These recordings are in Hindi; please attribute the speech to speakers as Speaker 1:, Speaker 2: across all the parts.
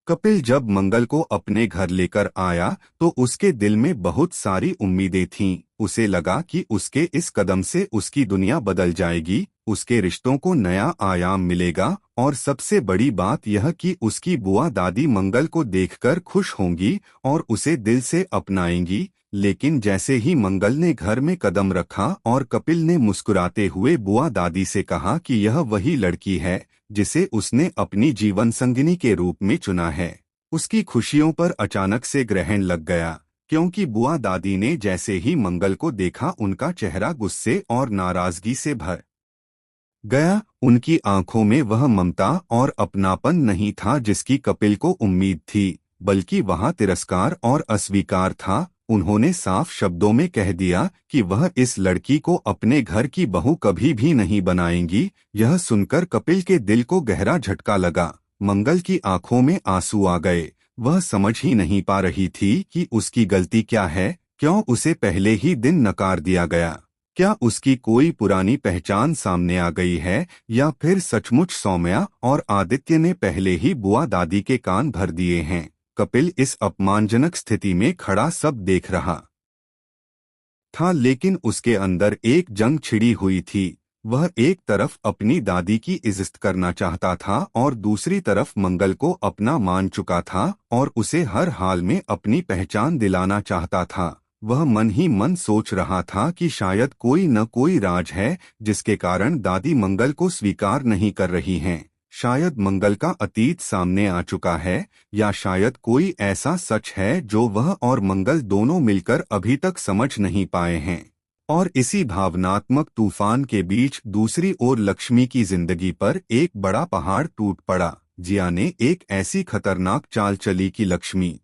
Speaker 1: कपिल जब मंगल को अपने घर लेकर आया तो उसके दिल में बहुत सारी उम्मीदें थीं। उसे लगा कि उसके इस कदम से उसकी दुनिया बदल जाएगी, उसके रिश्तों को नया आयाम मिलेगा और सबसे बड़ी बात यह कि उसकी बुआ दादी मंगल को देखकर खुश होंगी और उसे दिल से अपनाएंगी। लेकिन जैसे ही मंगल ने घर में कदम रखा और कपिल ने मुस्कुराते हुए बुआ दादी से कहा कि यह वही लड़की है जिसे उसने अपनी जीवन संगिनी के रूप में चुना है, उसकी खुशियों पर अचानक से ग्रहण लग गया। क्योंकि बुआ दादी ने जैसे ही मंगल को देखा उनका चेहरा गुस्से और नाराजगी से भर गया। उनकी आंखों में वह ममता और अपनापन नहीं था जिसकी कपिल को उम्मीद थी, बल्कि वहाँ तिरस्कार और अस्वीकार था। उन्होंने साफ शब्दों में कह दिया कि वह इस लड़की को अपने घर की बहू कभी भी नहीं बनाएंगी। यह सुनकर कपिल के दिल को गहरा झटका लगा। मंगल की आंखों में आंसू आ गए। वह समझ ही नहीं पा रही थी कि उसकी गलती क्या है, क्यों उसे पहले ही दिन नकार दिया गया। क्या उसकी कोई पुरानी पहचान सामने आ गई है या फिर सचमुच सौम्या और आदित्य ने पहले ही बुआ दादी के कान भर दिए हैं। कपिल इस अपमानजनक स्थिति में खड़ा सब देख रहा था, लेकिन उसके अंदर एक जंग छिड़ी हुई थी। वह एक तरफ अपनी दादी की इज्जत करना चाहता था और दूसरी तरफ मंगल को अपना मान चुका था और उसे हर हाल में अपनी पहचान दिलाना चाहता था। वह मन ही मन सोच रहा था कि शायद कोई न कोई राज है जिसके कारण दादी मंगल को स्वीकार नहीं कर रही हैं। शायद मंगल का अतीत सामने आ चुका है, या शायद कोई ऐसा सच है जो वह और मंगल दोनों मिलकर अभी तक समझ नहीं पाए हैं। और इसी भावनात्मक तूफान के बीच दूसरी ओर लक्ष्मी की जिंदगी पर एक बड़ा पहाड़ टूट पड़ा। जिया ने एक ऐसी खतरनाक चाल चली कि लक्ष्मी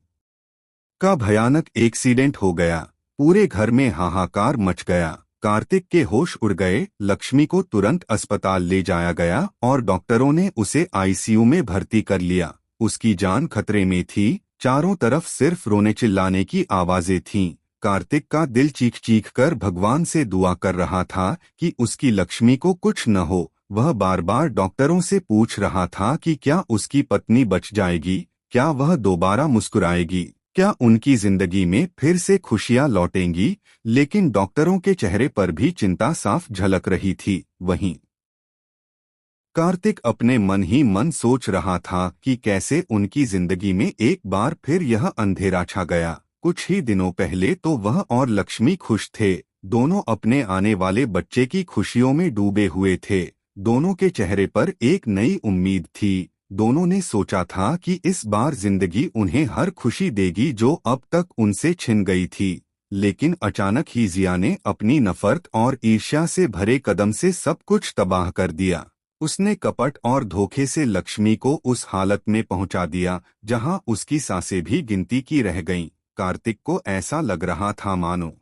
Speaker 1: का भयानक एक्सीडेंट हो गया। पूरे घर में हाहाकार मच गया। कार्तिक के होश उड़ गए। लक्ष्मी को तुरंत अस्पताल ले जाया गया और डॉक्टरों ने उसे आईसीयू में भर्ती कर लिया। उसकी जान खतरे में थी। चारों तरफ सिर्फ रोने चिल्लाने की आवाजें थीं। कार्तिक का दिल चीख चीख कर भगवान से दुआ कर रहा था कि उसकी लक्ष्मी को कुछ न हो। वह बार बार डॉक्टरों से पूछ रहा था कि क्या उसकी पत्नी बच जाएगी, क्या वह दोबारा मुस्कुराएगी, क्या उनकी जिंदगी में फिर से खुशियां लौटेंगी। लेकिन डॉक्टरों के चेहरे पर भी चिंता साफ झलक रही थी। वहीं कार्तिक अपने मन ही मन सोच रहा था कि कैसे उनकी जिंदगी में एक बार फिर यह अंधेरा छा गया। कुछ ही दिनों पहले तो वह और लक्ष्मी खुश थे। दोनों अपने आने वाले बच्चे की खुशियों में डूबे हुए थे। दोनों के चेहरे पर एक नई उम्मीद थी। दोनों ने सोचा था कि इस बार जिंदगी उन्हें हर खुशी देगी जो अब तक उनसे छिन गई थी। लेकिन अचानक ही जिया ने अपनी नफरत और ईर्ष्या से भरे कदम से सब कुछ तबाह कर दिया। उसने कपट और धोखे से लक्ष्मी को उस हालत में पहुंचा दिया जहां उसकी सांसें भी गिनती की रह गईं। कार्तिक को ऐसा लग रहा था मानो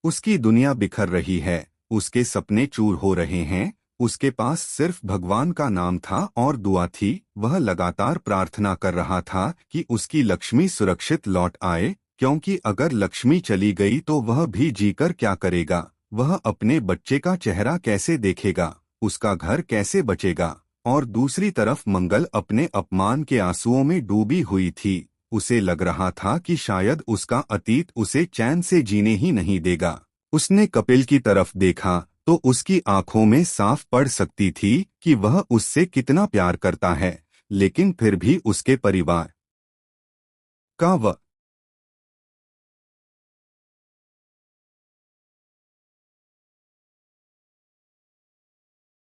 Speaker 1: उसकी दुनिया बिखर रही है, उसके सपने चूर हो रहे हैं। उसके पास सिर्फ भगवान का नाम था और दुआ थी। वह लगातार प्रार्थना कर रहा था कि उसकी लक्ष्मी सुरक्षित लौट आए, क्योंकि अगर लक्ष्मी चली गई तो वह भी जीकर क्या करेगा। वह अपने बच्चे का चेहरा कैसे देखेगा, उसका घर कैसे बचेगा। और दूसरी तरफ मंगल अपने अपमान के आंसुओं में डूबी हुई थी। उसे लग रहा था कि शायद उसका अतीत उसे चैन से जीने ही नहीं देगा। उसने कपिल की तरफ देखा तो उसकी आंखों में साफ पड़ सकती थी कि वह उससे कितना प्यार करता है, लेकिन फिर भी उसके परिवार का